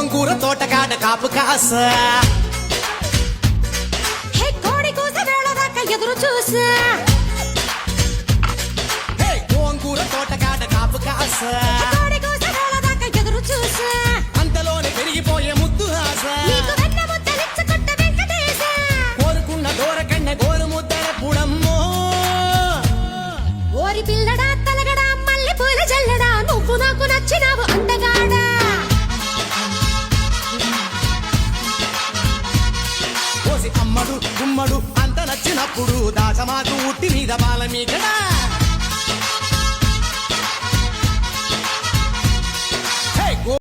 గోంగూర తోటకాడ కాపు కాస కోడి కూస వేళ దాకా ఎదురు చూసా గోంగూర తోటకాడ కాపు కాస కోడి కూస వేళ దాకా ఎదురు చూసా అంతలోనే పెరిగిపోయే ముద్దు ఆశ నీకు వెన్న ముద్దలిచ్చుకుంట వెంకటేశ కోరుకున్న దూరకన్న గోరు ముద్దల పుడమ్మో ఓరి పిల్లడా తలగడా మల్లె పూల జల్లడా నువ్వు నాకు నచ్చినావు అందగాడా కోసి అమ్మడు గుమ్మడు అంత నచ్చినప్పుడు దాసమాకు ఉట్టి మీద బాల మీకడా